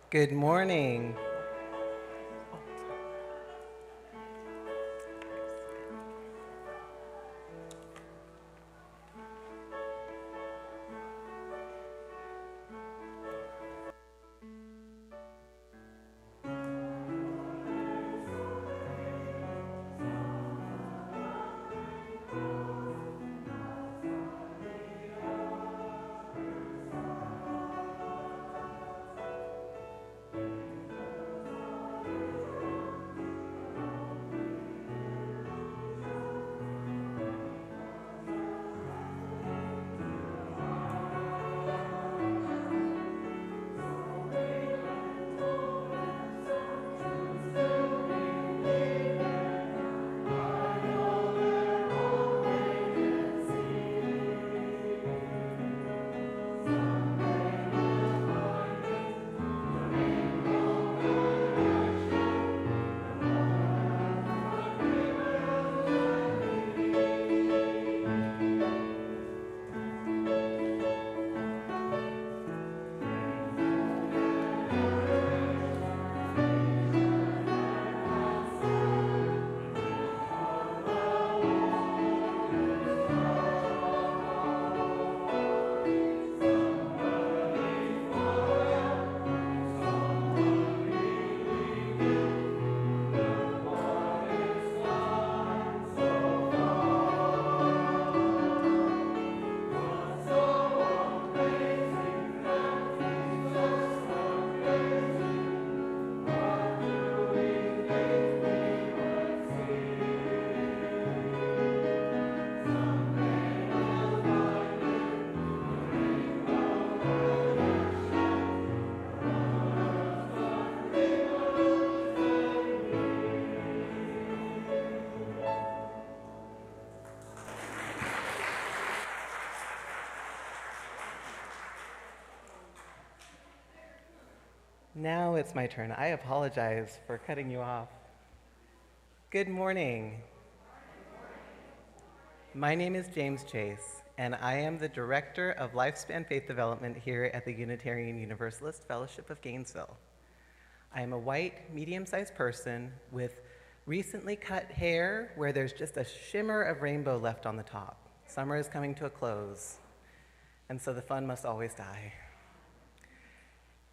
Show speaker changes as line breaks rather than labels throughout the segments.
Good morning. Now it's my turn. I apologize for cutting you off. Good morning. My name is James Chase, and I am the Director of Lifespan Faith Development here at the Unitarian Universalist Fellowship of Gainesville. I am a white, medium-sized person with recently cut hair where there's just a shimmer of rainbow left on the top. Summer is coming to a close, and so the fun must always die.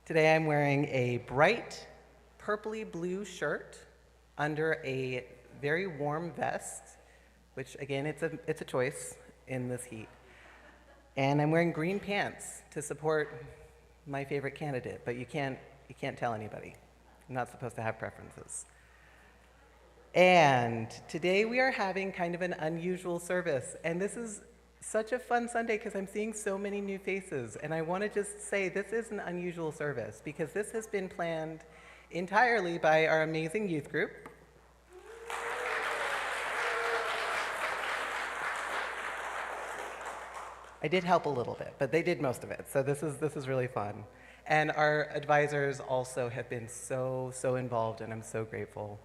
Today I'm wearing a bright purpley blue shirt under a very warm vest, which again, it's a choice in this heat. And I'm wearing green pants to support my favorite candidate, but you can't tell anybody. I'm not supposed to have preferences. And today we are having kind of an unusual service, and this is such a fun Sunday because I'm seeing so many new faces, and I want to just say this is an unusual service because this has been planned entirely by our amazing youth group. I did help a little bit, but they did most of it, so this is really fun. And our advisors also have been so involved, and I'm so grateful.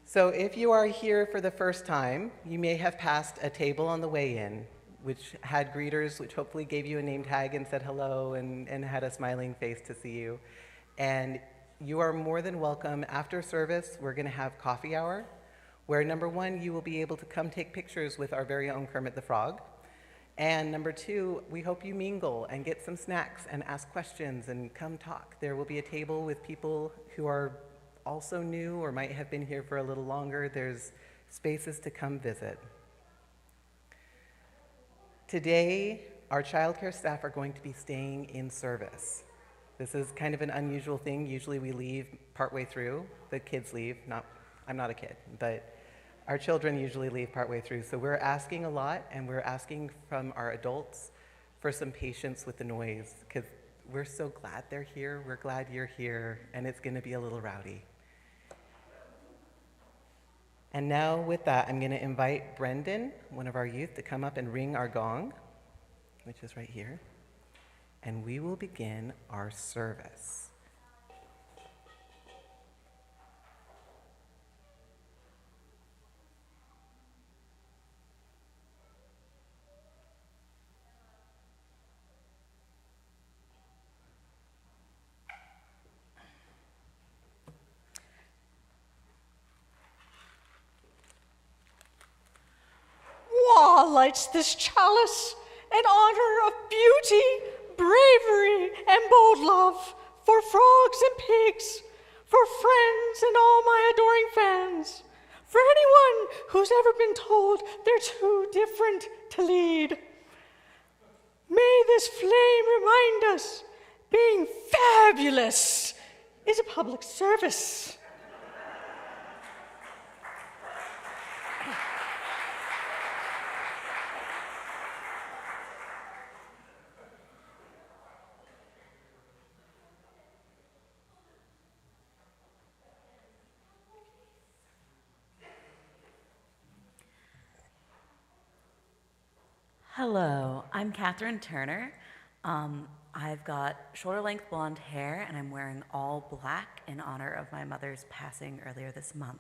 So if you are here for the first time, you may have passed a table on the way in, which had greeters, which hopefully gave you a name tag and said hello and had a smiling face to see you. And you are more than welcome. After service, we're going to have coffee hour, where number one, you will be able to come take pictures with our very own Kermit the Frog. And number two, we hope you mingle and get some snacks and ask questions and come talk. There will be a table with people who are also new or might have been here for a little longer. There's spaces to come visit. Today, our childcare staff are going to be staying in service. This is kind of an unusual thing. Usually we leave partway through. The kids leave. I'm not a kid, but our children usually leave partway through. So we're asking a lot, and we're asking from our adults for some patience with the noise, because we're so glad they're here. We're glad you're here, and it's going to be a little rowdy. And now with that, I'm going to invite Brendan, one of our youth, to come up and ring our gong, which is right here, and we will begin our service.
lights this chalice in honor of beauty, bravery, and bold love, for frogs and pigs, for friends and all my adoring fans, for anyone who's ever been told they're too different to lead. May this flame remind us being fabulous is a public service.
Hello, I'm Catherine Turner. I've got shoulder-length blonde hair, and I'm wearing all black in honor of my mother's passing earlier this month.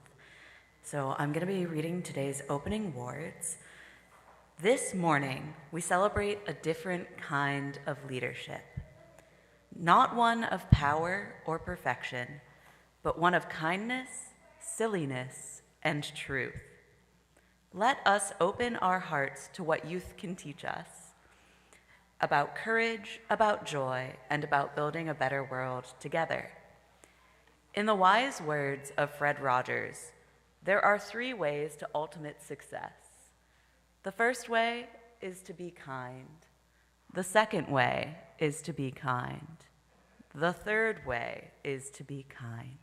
So I'm going to be reading today's opening words. This morning, we celebrate a different kind of leadership. Not one of power or perfection, but one of kindness, silliness, and truth. Let us open our hearts to what youth can teach us about courage, about joy, and about building a better world together. In the wise words of Fred Rogers, there are 3 ways to ultimate success. The first way is to be kind. The second way is to be kind. The third way is to be kind.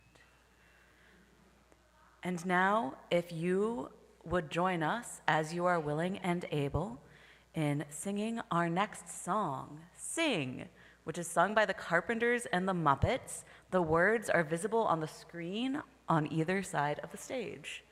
And now, if you would join us, as you are willing and able, in singing our next song, Sing, which is sung by the Carpenters and the Muppets. The words are visible on the screen on either side of the stage.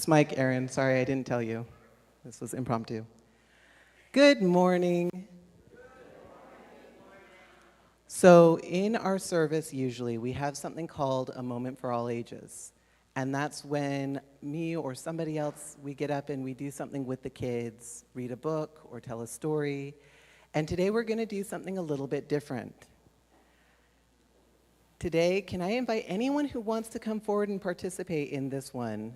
It's Mike, Aaron. Sorry, I didn't tell you. This was impromptu. Good morning. So in our service, usually, we have something called a moment for all ages. And that's when me or somebody else, we get up and we do something with the kids, read a book or tell a story. And today we're going to do something a little bit different. Today, can I invite anyone who wants to come forward and participate in this one?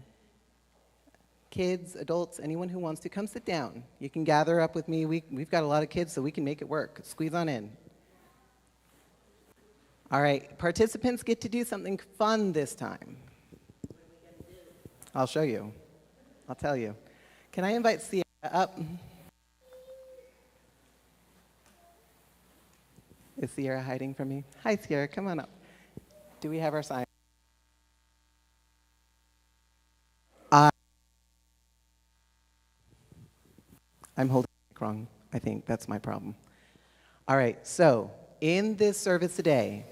Kids, adults, anyone who wants to, come sit down. You can gather up with me. We've got a lot of kids, so we can make it work. Squeeze on in. All right, participants get to do something fun this time. I'll show you. I'll tell you. Can I invite Sierra up? Is Sierra hiding from me? Hi, Sierra, come on up. Do we have our sign? I'm holding it wrong, I think. That's my problem. All right, so in this service today,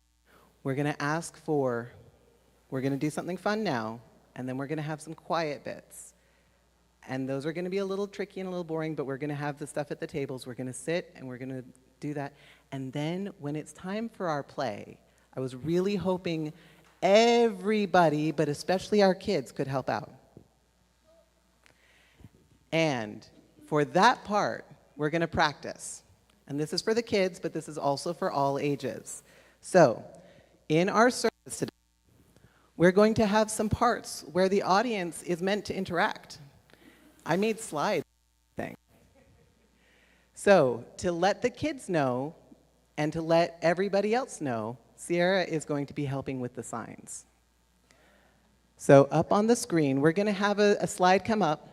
we're going to do something fun now, and then we're going to have some quiet bits. And those are going to be a little tricky and a little boring, but we're going to have the stuff at the tables. We're going to sit, and we're going to do that. And then when it's time for our play, I was really hoping everybody, but especially our kids, could help out. And for that part, we're going to practice. And this is for the kids, but this is also for all ages. So, in our service today, we're going to have some parts where the audience is meant to interact. I made slides. So, to let the kids know and to let everybody else know, Sierra is going to be helping with the signs. So, up on the screen, we're going to have a slide come up,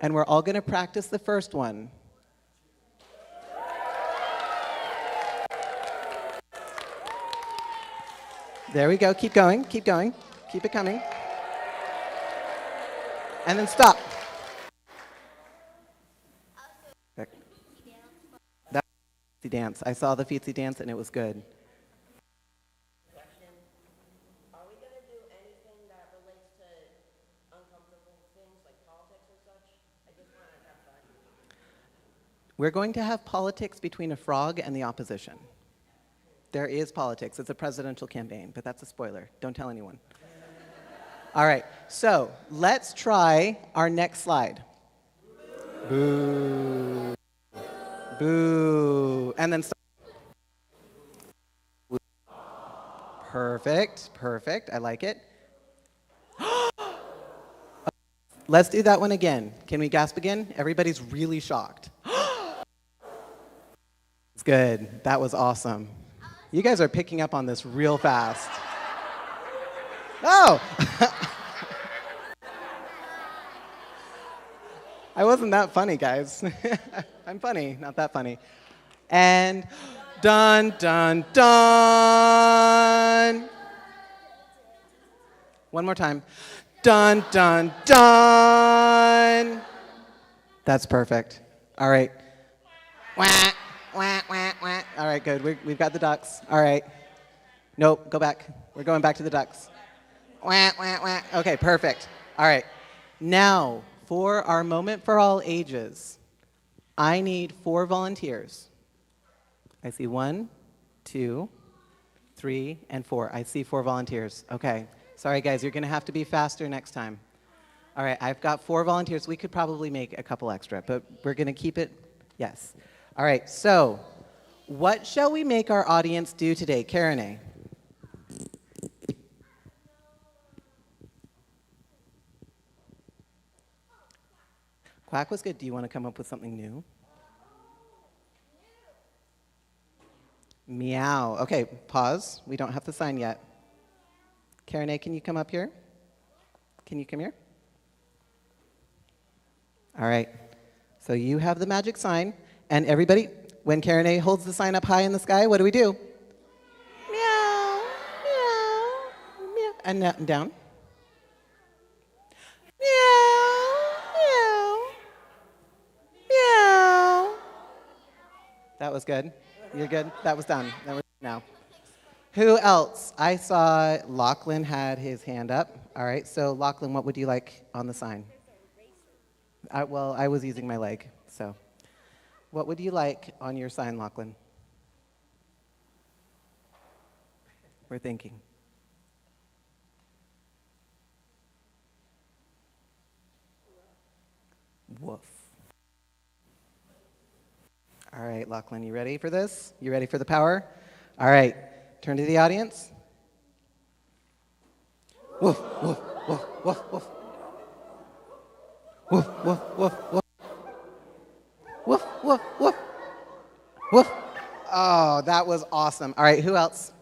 and we're all going to practice the first one. There we go. Keep going. Keep going. Keep it coming. And then stop. That was dance. I saw the feetsy dance, and it was good.
Question. Are we going to do anything that relates to uncomfortable things like politics or such? I just want to have fun.
We're going to have politics between a frog and the opposition. There is politics. It's a presidential campaign, but that's a spoiler. Don't tell anyone. All right, so let's try our next slide. Boo. Boo. And then stop. Perfect, perfect. I like it. Let's do that one again. Can we gasp again? Everybody's really shocked. It's good. That was awesome. You guys are picking up on this real fast. Oh! I wasn't that funny, guys. I'm funny, not that funny. And dun, dun, dun. One more time. Dun, dun, dun. That's perfect. All right. Wah, wah, wah, wah. All right, good. We've got the ducks. All right. Nope, go back. We're going back to the ducks. Wah, wah, wah. Okay, perfect. All right. Now, for our moment for all ages, I need 4 volunteers. I see 1, 2, 3, and 4. I see 4 volunteers. Okay. Sorry, guys. You're going to have to be faster next time. All right. I've got 4 volunteers. We could probably make a couple extra, but we're going to keep it. Yes. All right. So, what shall we make our audience do today? Karen A. Quack was good. Do you want to come up with something new? Meow. Okay, pause. We don't have the sign yet. Karen A., can you come up here? Can you come here? All right. So you have the magic sign, and everybody, when Karen A. holds the sign up high in the sky, what do we do? Meow, meow, meow. And down. That was good. You're good? That was done. That was now. Who else? I saw Lachlan had his hand up. All right, so Lachlan, what would you like on the sign? Well, I was using my leg, so. What would you like on your sign, Lachlan? We're thinking. Woof. All right, Lachlan, you ready for this? You ready for the power? All right, turn to the audience. Woof, woof, woof, woof, woof. Woof, woof, woof, woof. Woof, woof, woof. Woof. Oh, that was awesome. All right, who else?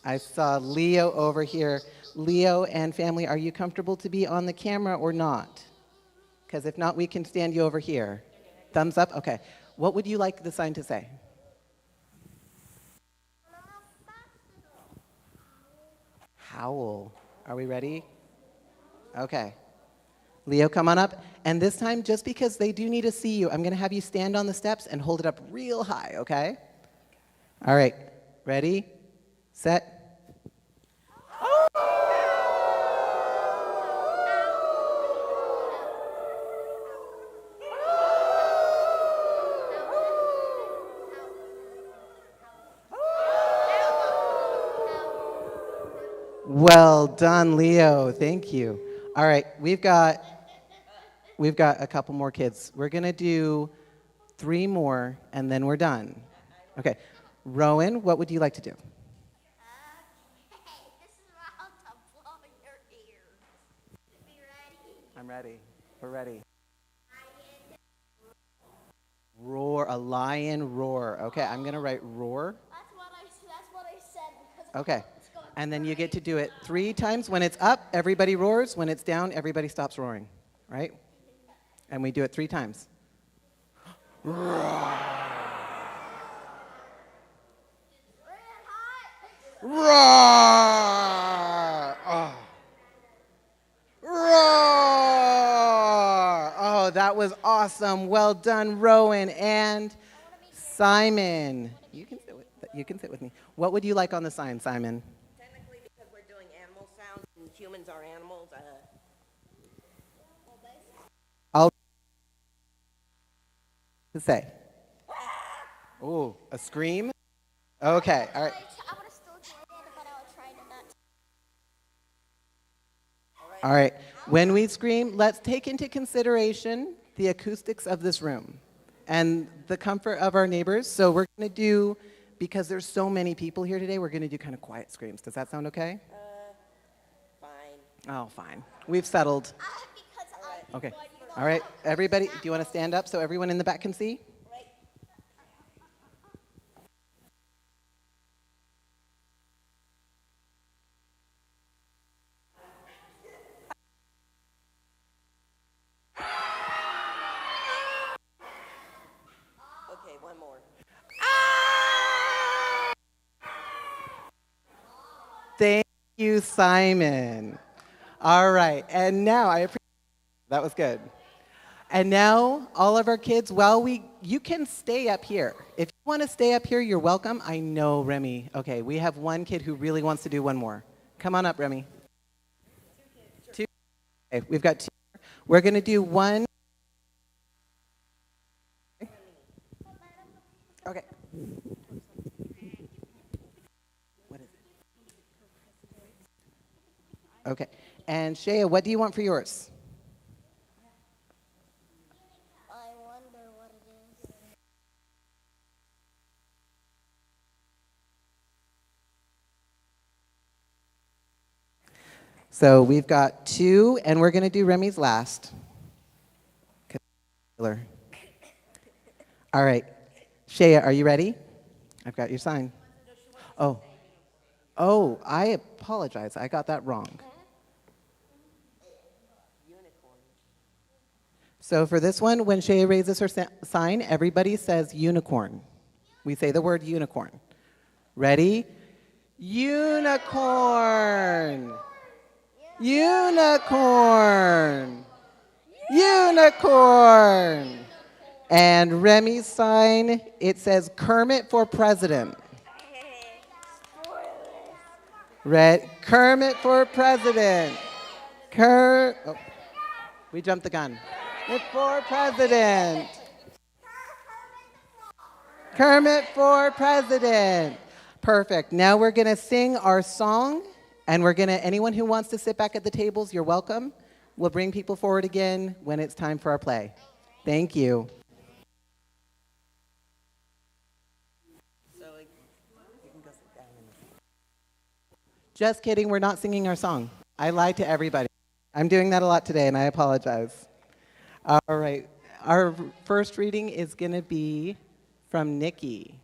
I saw Leo over here. Leo and family, are you comfortable to be on the camera or not? Because if not, we can stand you over here. Thumbs up? Okay. What would you like the sign to say? Howl. Are we ready? Okay. Leo, come on up. And this time, just because they do need to see you, I'm going to have you stand on the steps and hold it up real high, okay? All right. Ready? Set. Well done, Leo. Thank you. All right, we've got a couple more kids. We're going to do 3 more, and then we're done. Okay. Rowan, what would you like to do?
Okay, this is how to blow your ears. Be ready?
I'm ready. We're ready. Roar, a lion roar. Okay, I'm going to write roar.
That's what I said because
Okay. And then you get to do it 3 times. When it's up, everybody roars. When it's down, everybody stops roaring, right? And we do it 3 times.
bring it hot.
Roar! Oh. Roar! Oh, that was awesome. Well done, Rowan and Simon. You can sit with me. What would you like on the sign, Simon?
Technically, because we're doing animal sounds and humans are animals,
I'll to say. Oh, a scream? Okay, all right.
I would have still joined it, but I would try to not.
All right. When we scream, let's take into consideration the acoustics of this room and the comfort of our neighbors. So we're going to do, because there's so many people here today, we're going to do kind of quiet screams. Does that sound okay?
fine.
Oh, fine. We've settled.
Because I
Okay. All right. Everybody, do you want to stand up so everyone in the back can see?
Okay, one more.
Thank you, Simon. All right. And now, I appreciate that was good. And now, all of our kids, you can stay up here. If you want to stay up here, you're welcome. I know, Remy. Okay, we have one kid who really wants to do one more. Come on up, Remy. 2. Okay, we've got 2 more. We're going to do one. Okay. What is it? Okay. And Shea, what do you want for yours?
I wonder what it is.
So we've got 2, and we're going to do Remy's last. All right. Shea, are you ready? I've got your sign. Oh, I apologize. I got that wrong. So for this one, when Shea raises her sign, everybody says unicorn. We say the word unicorn. Ready? Unicorn! Unicorn! Unicorn! And Remy's sign, it says Kermit for president. Kermit for president. Oh, we jumped the gun. for president. Kermit for president. Perfect. Now we're going to sing our song, and anyone who wants to sit back at the tables, you're welcome. We'll bring people forward again when it's time for our play. Thank you. Just kidding, we're not singing our song. I lied to everybody. I'm doing that a lot today, and I apologize. All right, our first reading is going to be from Nikki.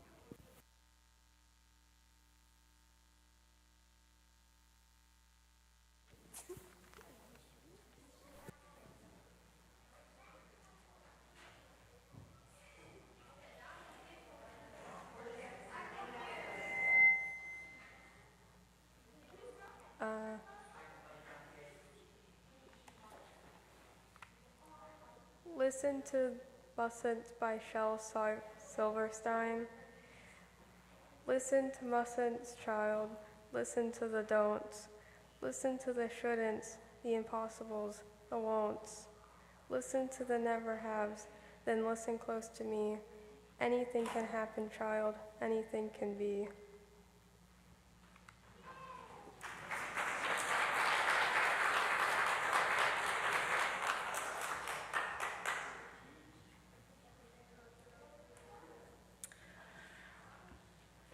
Listen to Mustn't by Shel Silverstein. Listen to Mustn't's child. Listen to the don'ts. Listen to the shouldn'ts, the impossibles, the won'ts. Listen to the never haves, then listen close to me. Anything can happen, child. Anything can be.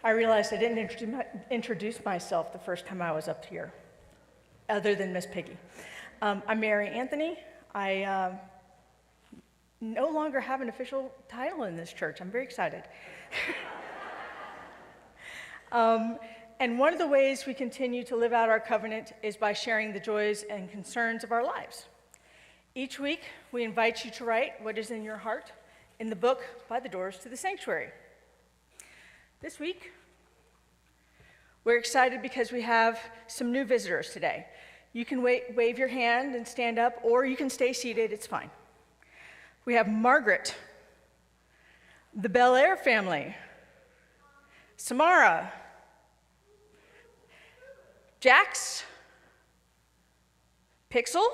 I realized I didn't introduce myself the first time I was up here, other than Miss Piggy. I'm Mary Anthony. I no longer have an official title in this church. I'm very excited. And one of the ways we continue to live out our covenant is by sharing the joys and concerns of our lives. Each week, we invite you to write what is in your heart in the book By the Doors to the Sanctuary. This week, we're excited because we have some new visitors today. You can wave your hand and stand up, or you can stay seated, it's fine. We have Margaret, the Bel Air family, Samara, Jax, Pixel,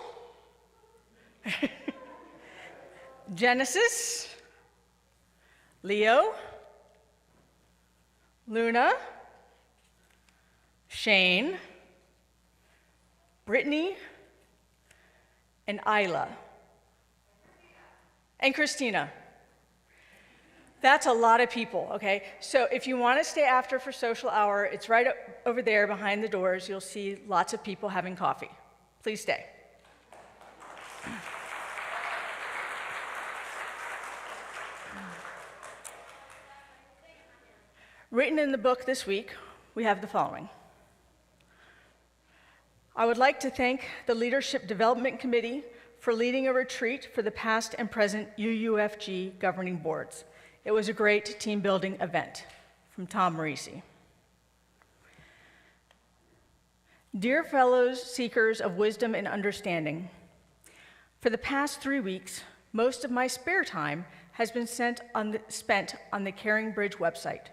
Genesis, Leo, Luna, Shane, Brittany, and Isla, and Christina. That's a lot of people, okay? So if you want to stay after for social hour, it's right over there behind the doors. You'll see lots of people having coffee. Please stay. Written in the book this week, we have the following. I would like to thank the Leadership Development Committee for leading a retreat for the past and present UUFG governing boards. It was a great team-building event. From Tom Marisi. Dear fellows seekers of wisdom and understanding, for the past 3 weeks, most of my spare time has been spent on the Caring Bridge website,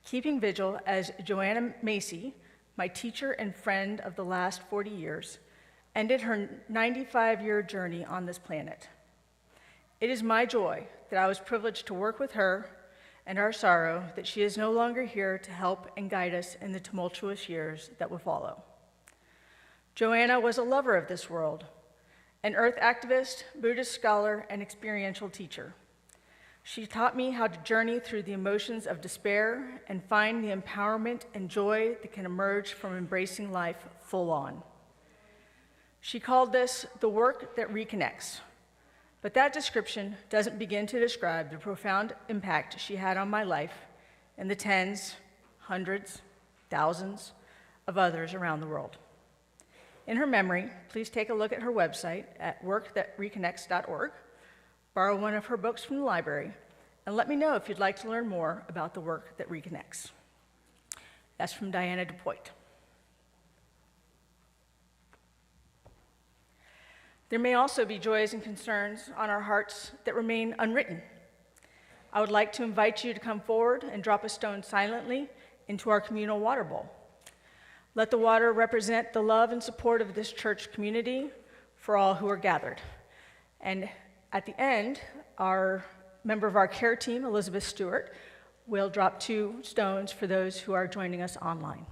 keeping vigil as Joanna Macy, my teacher and friend of the last 40 years, ended her 95-year journey on this planet. It is my joy that I was privileged to work with her, and our sorrow that she is no longer here to help and guide us in the tumultuous years that will follow. Joanna was a lover of this world, an earth activist, Buddhist scholar, and experiential teacher. She taught me how to journey through the emotions of despair and find the empowerment and joy that can emerge from embracing life full on. She called this the work that reconnects, but that description doesn't begin to describe the profound impact she had on my life and the tens, hundreds, thousands of others around the world. In her memory, please take a look at her website at workthatreconnects.org, borrow one of her books from the library, and let me know if you'd like to learn more about the work that reconnects. That's from Diana DuPoit. There may also be joys and concerns on our hearts that remain unwritten. I would like to invite you to come forward and drop a stone silently into our communal water bowl. Let the water represent the love and support of this church community for all who are gathered. And At the end, our member of our care team, Elizabeth Stewart, will drop 2 stones for those who are joining us online.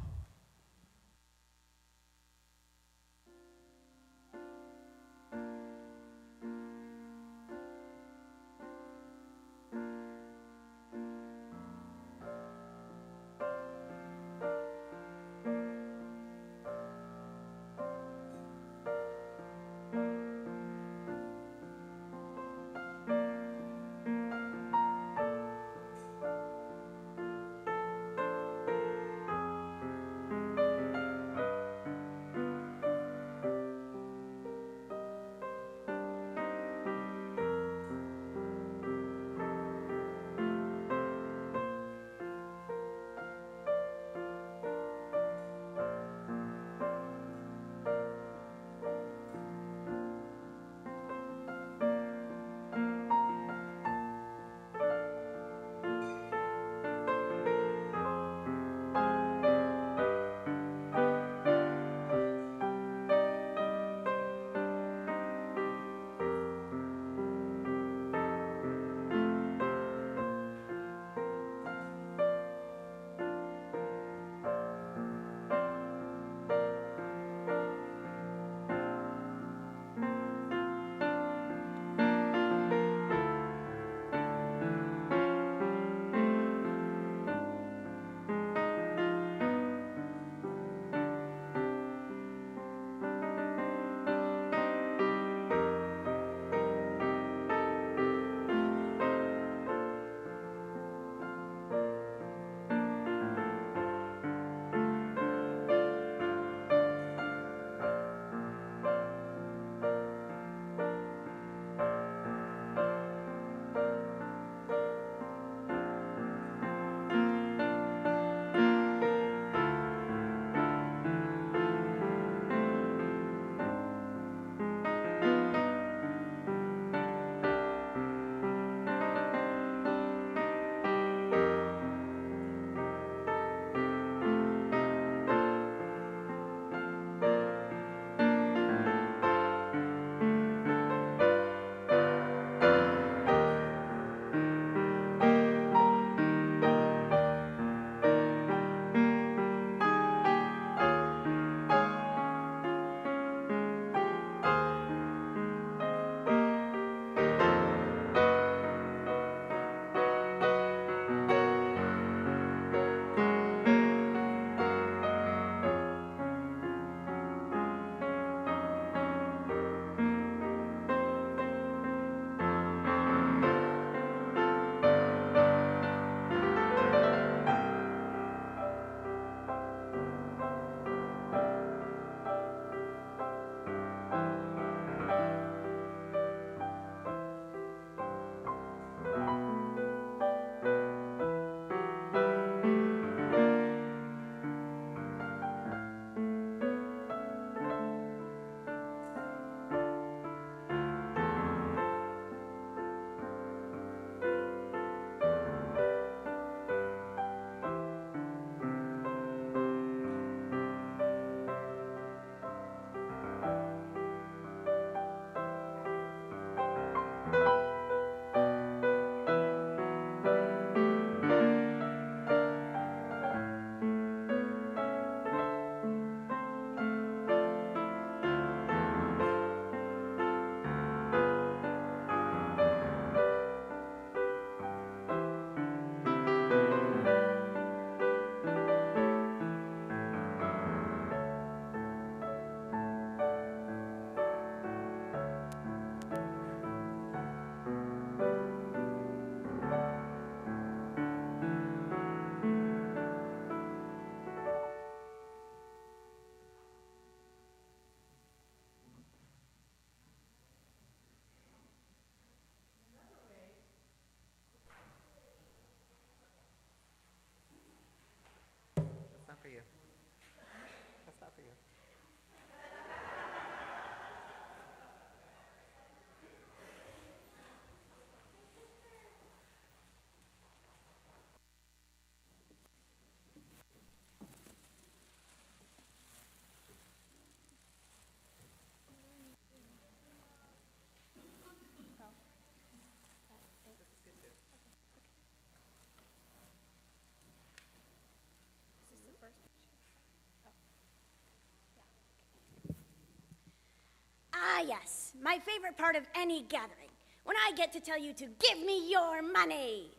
yes, my favorite part of any gathering, when I get to tell you to give me your money.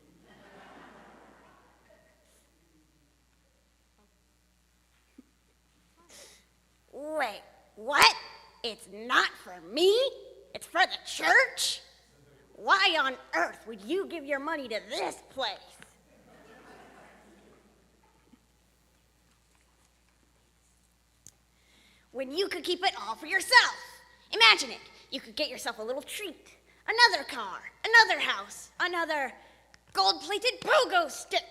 Wait, what? It's not for me? It's for the church? Why on earth would you give your money to this place? When you could keep it all for yourself. Imagine it. You could get yourself a little treat, another car, another house, another gold-plated pogo stick.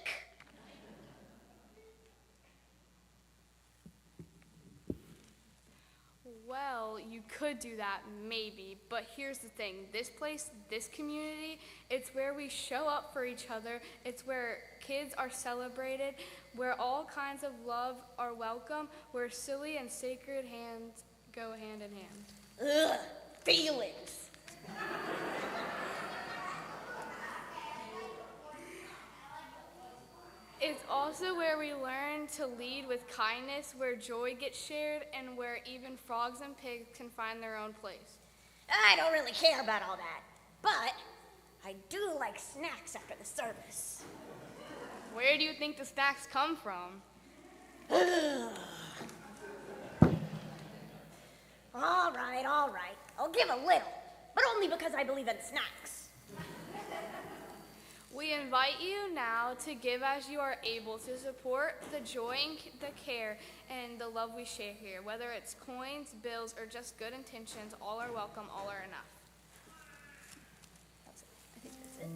Well, you could do that, maybe, but here's the thing. This place, this community, it's where we show up for each other. It's where kids are celebrated, where all kinds of love are welcome, where silly and sacred hands go hand in hand.
Ugh, feelings.
It's also where we learn to lead with kindness, where joy gets shared, and where even frogs and pigs can find their own place.
I don't really care about all that, but I do like snacks after the service.
Where do you think the snacks come from?
All right. I'll give a little, but only because I believe in snacks.
We invite you now to give as you are able to support the joy and the care and the love we share here. Whether it's coins, bills, or just good intentions, all are welcome, all are enough.
I think that's it.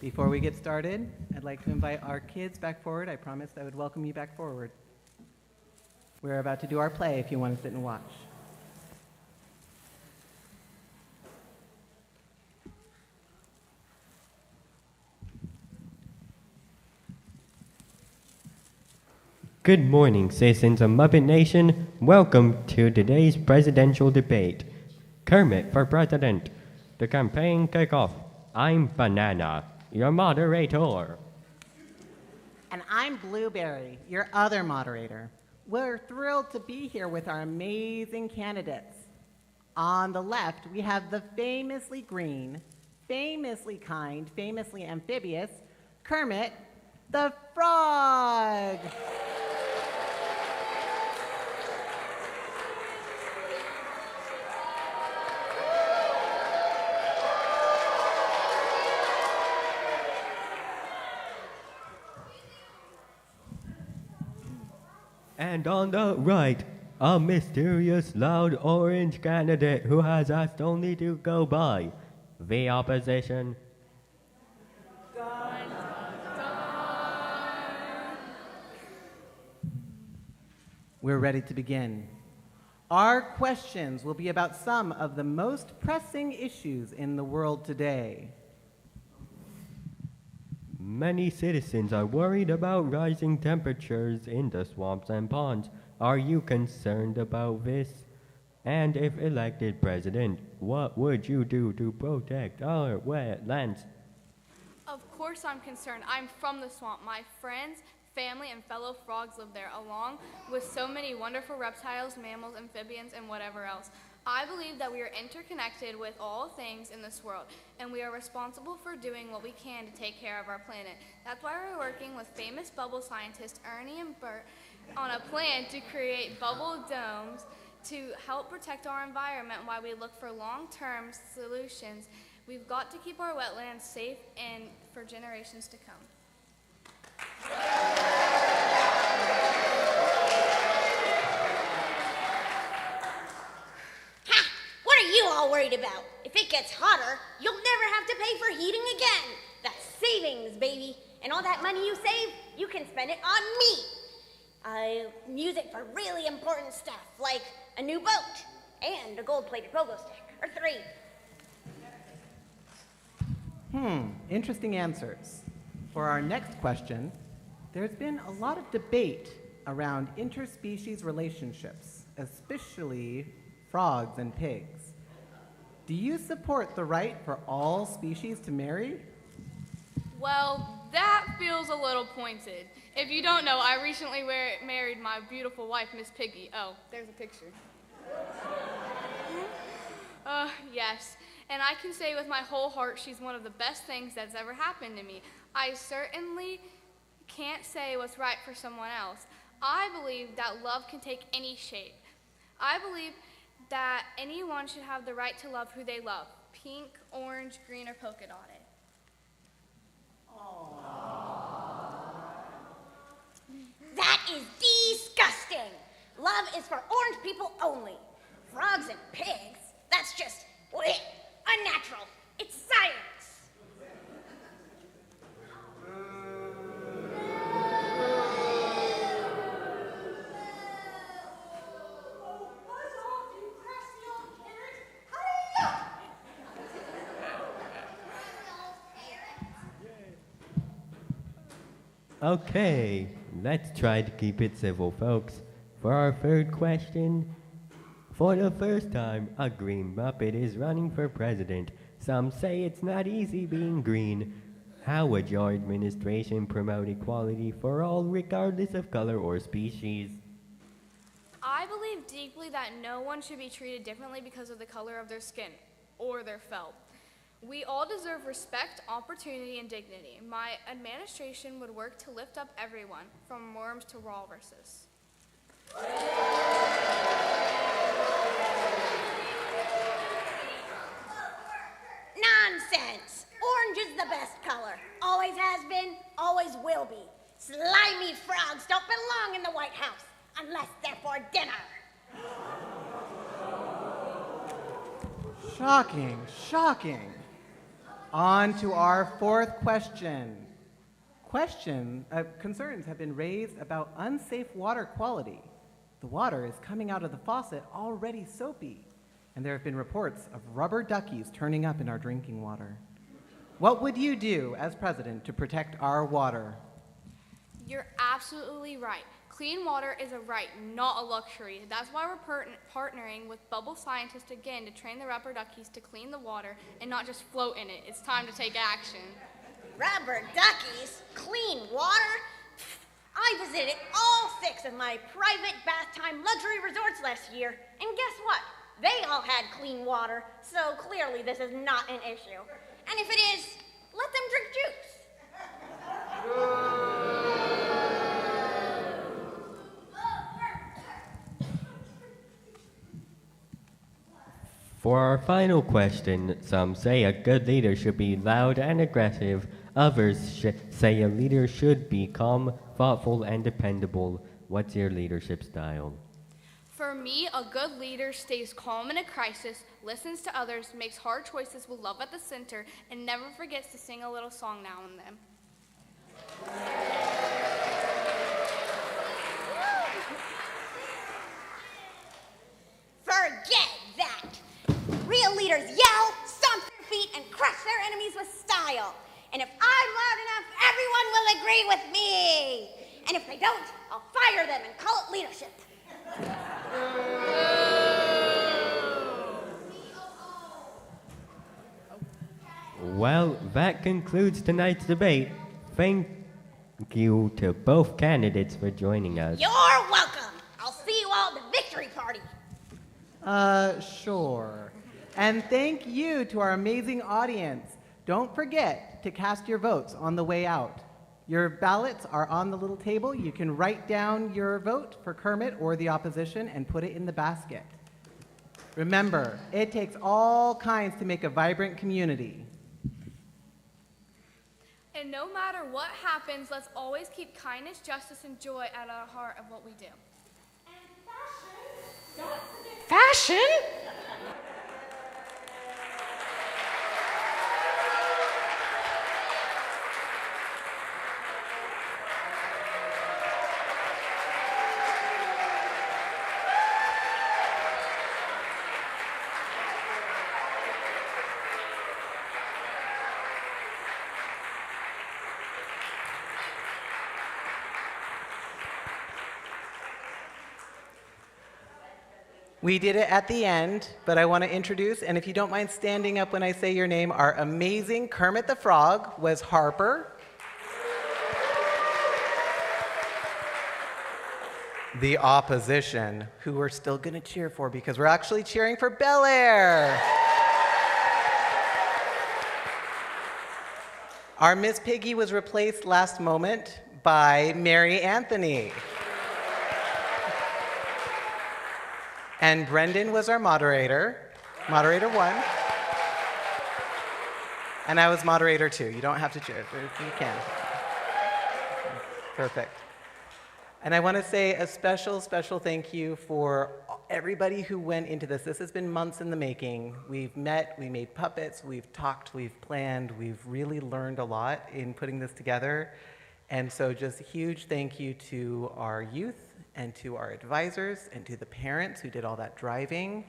Before we get started, I'd like to invite our kids back forward. I promised I would welcome you back forward. We're about to do our play if you want to sit and watch.
Good morning, citizens of Muppet Nation. Welcome to today's presidential debate. Kermit for president. The campaign kickoff. I'm Banana, your moderator.
And I'm Blueberry, your other moderator. We're thrilled to be here with our amazing candidates. On the left, we have the famously green, famously kind, famously amphibious, Kermit the Frog.
And on the right, a mysterious loud orange candidate who has asked only to go by. The opposition.
We're ready to begin. Our questions will be about some of the most pressing issues in the world today.
Many citizens are worried about rising temperatures in the swamps and ponds. Are you concerned about this? And if elected president, what would you do to protect our wetlands?
Of course I'm concerned. I'm from the swamp. My friends, family, and fellow frogs live there, along with so many wonderful reptiles, mammals, amphibians, and whatever else. I believe that we are interconnected with all things in this world, and we are responsible for doing what we can to take care of our planet. That's why we're working with famous bubble scientists Ernie and Bert on a plan to create bubble domes to help protect our environment while we look for long-term solutions. We've got to keep our wetlands safe and for generations to come.
Ha! What are you all worried about? If it gets hotter, you'll never have to pay for heating again. That's savings, baby. And all that money you save, you can spend it on me. I use it for really important stuff, like a new boat and a gold-plated pogo stick, or 3.
Interesting answers. For our next question, there's been a lot of debate around interspecies relationships, especially frogs and pigs. Do you support the right for all species to marry?
Well, that feels a little pointed. If you don't know, I recently married my beautiful wife, Miss Piggy. Oh, there's a picture. Yes. And I can say with my whole heart she's one of the best things that's ever happened to me. I certainly can't say what's right for someone else. I believe that love can take any shape. I believe that anyone should have the right to love who they love. Pink, orange, green, or polka dotted.
That is disgusting. Love is for orange people only. Frogs and pigs, that's just unnatural. It's science.
Okay, let's try to keep it civil, folks. For our third question, for the first time, a green Muppet is running for president. Some say it's not easy being green. How would your administration promote equality for all, regardless of color or species?
I believe deeply that no one should be treated differently because of the color of their skin or their felt. We all deserve respect, opportunity, and dignity. My administration would work to lift up everyone, from worms to walruses.
Nonsense! Orange is the best color. Always has been, always will be. Slimy frogs don't belong in the White House unless they're for dinner.
Shocking, shocking. On to our fourth question. Concerns have been raised about unsafe water quality. The water is coming out of the faucet already soapy, and there have been reports of rubber duckies turning up in our drinking water. What would you do as president to protect our water?
You're absolutely right. Clean water is a right, not a luxury. That's why we're partnering with bubble scientists again to train the rubber duckies to clean the water and not just float in it. It's time to take action.
Rubber duckies? Clean water? I visited all 6 of my private bath time luxury resorts last year, and guess what? They all had clean water, so clearly this is not an issue. And if it is, let them drink juice.
For our final question, some say a good leader should be loud and aggressive. Others say a leader should be calm, thoughtful, and dependable. What's your leadership style?
For me, a good leader stays calm in a crisis, listens to others, makes hard choices with love at the center, and never forgets to sing a little song now and then.
Forget that! Real leaders yell, stomp their feet, and crush their enemies with style. And if I'm loud enough, everyone will agree with me. And if they don't, I'll fire them and call it leadership.
Well, that concludes tonight's debate. Thank you to both candidates for joining us.
You're welcome. I'll see you all at the victory party.
Sure. And thank you to our amazing audience. Don't forget to cast your votes on the way out. Your ballots are on the little table. You can write down your vote for Kermit or the opposition and put it in the basket. Remember, it takes all kinds to make a vibrant community.
And no matter what happens, let's always keep kindness, justice, and joy at our heart of what we do.
Fashion?
We did it at the end, but I want to introduce, and if you don't mind standing up when I say your name, our amazing Kermit the Frog was Harper. The opposition, who we're still going to cheer for because we're actually cheering for Bel Air. Our Miss Piggy was replaced last moment by Mary Anthony. And Brendan was our moderator, moderator 1. And I was moderator 2. You don't have to cheer, you can. Perfect. And I want to say a special, special thank you for everybody who went into this. This has been months in the making. We've met, we made puppets, we've talked, we've planned, we've really learned a lot in putting this together. And so just a huge thank you to our youth and to our advisors and to the parents who did all that driving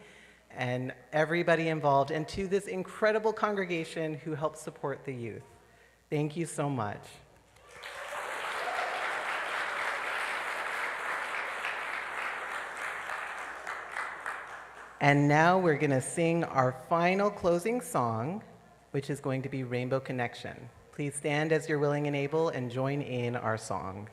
and everybody involved and to this incredible congregation who helped support the youth. Thank you so much. And now we're going to sing our final closing song, which is going to be Rainbow Connection. Please stand as you're willing and able and join in our song.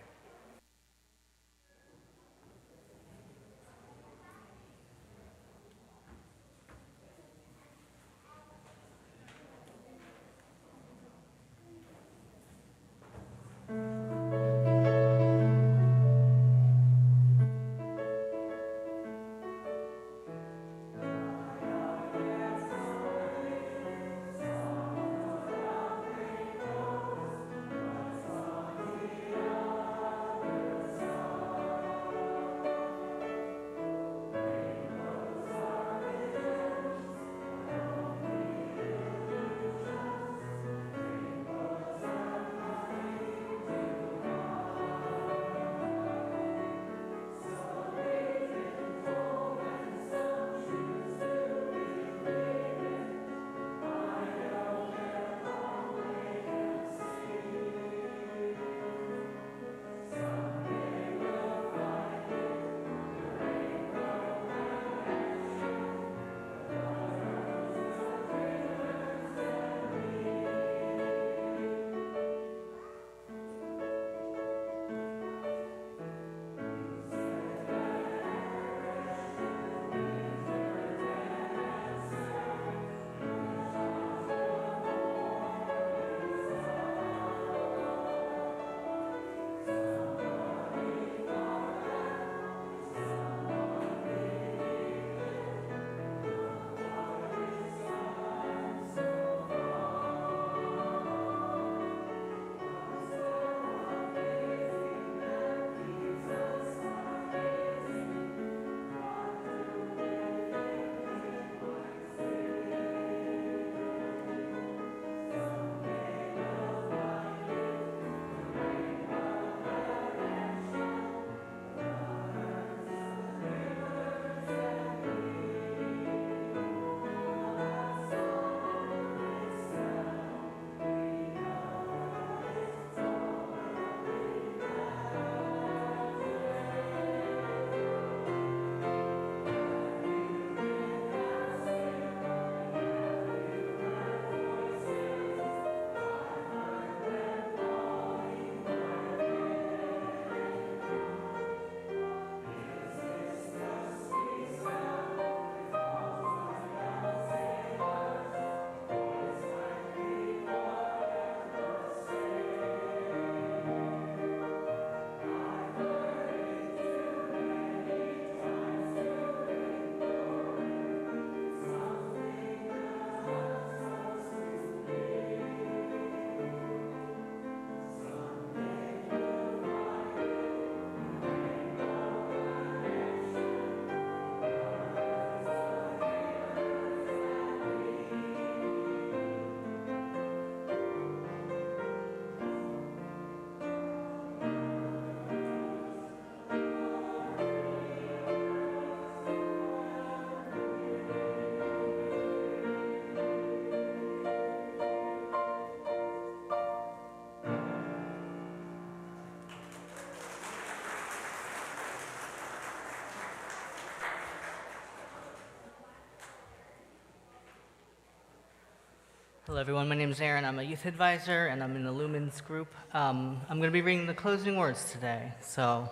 Hello, everyone. My name is Aaron. I'm a youth advisor, and I'm in the Lumens group. I'm going to be reading the closing words today. So,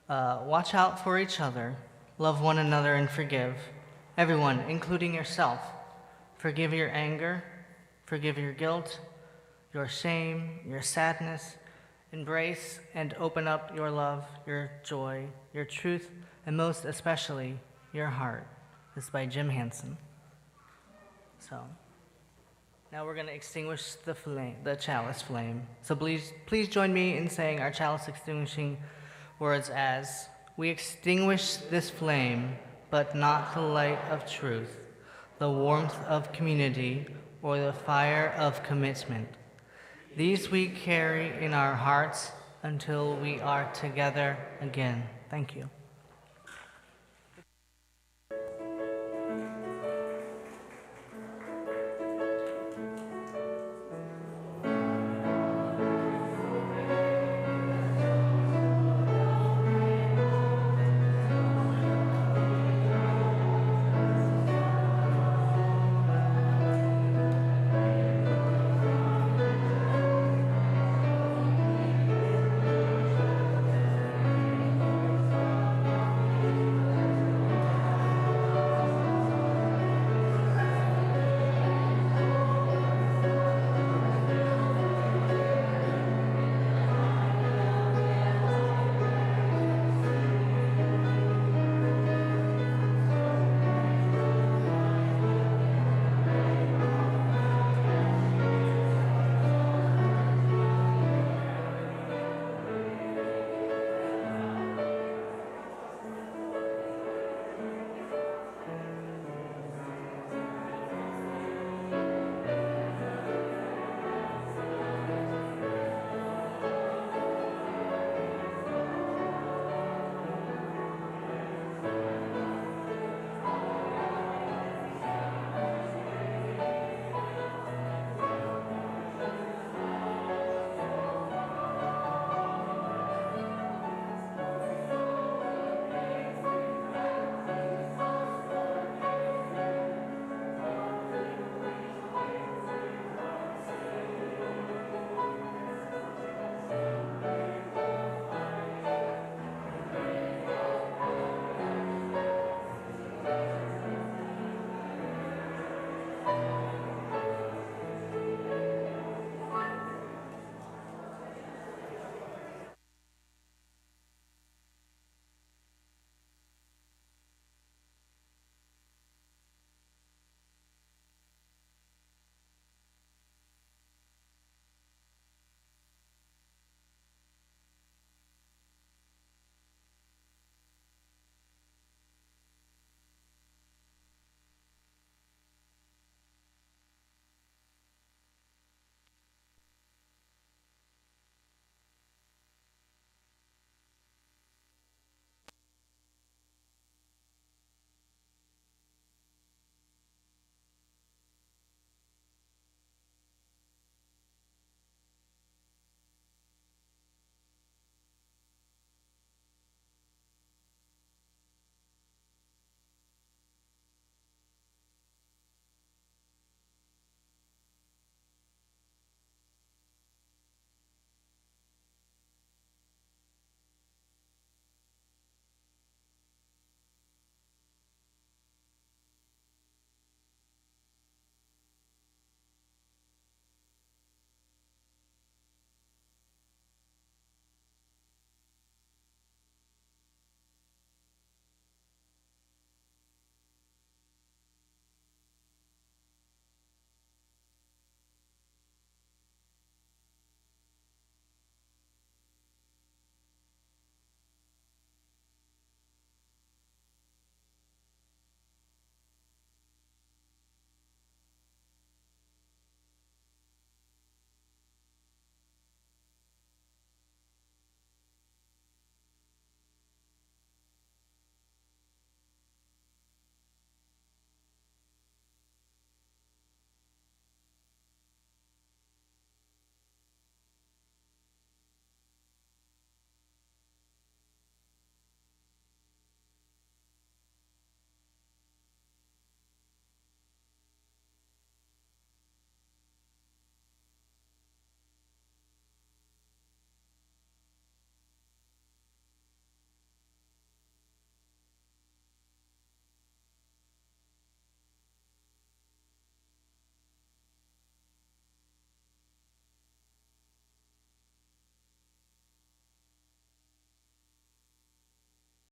watch out for each other, love one another, and forgive everyone, including yourself. Forgive your anger, forgive your guilt, your shame, your sadness. Embrace and open up your love, your joy, your truth, and most especially, your heart. This is by Jim Hansen. So, now we're going to extinguish the flame, the chalice flame. So please join me in saying our chalice extinguishing words as, we extinguish this flame, but not the light of truth, the warmth of community, or the fire of commitment. These we carry in our hearts until we are together again. Thank you.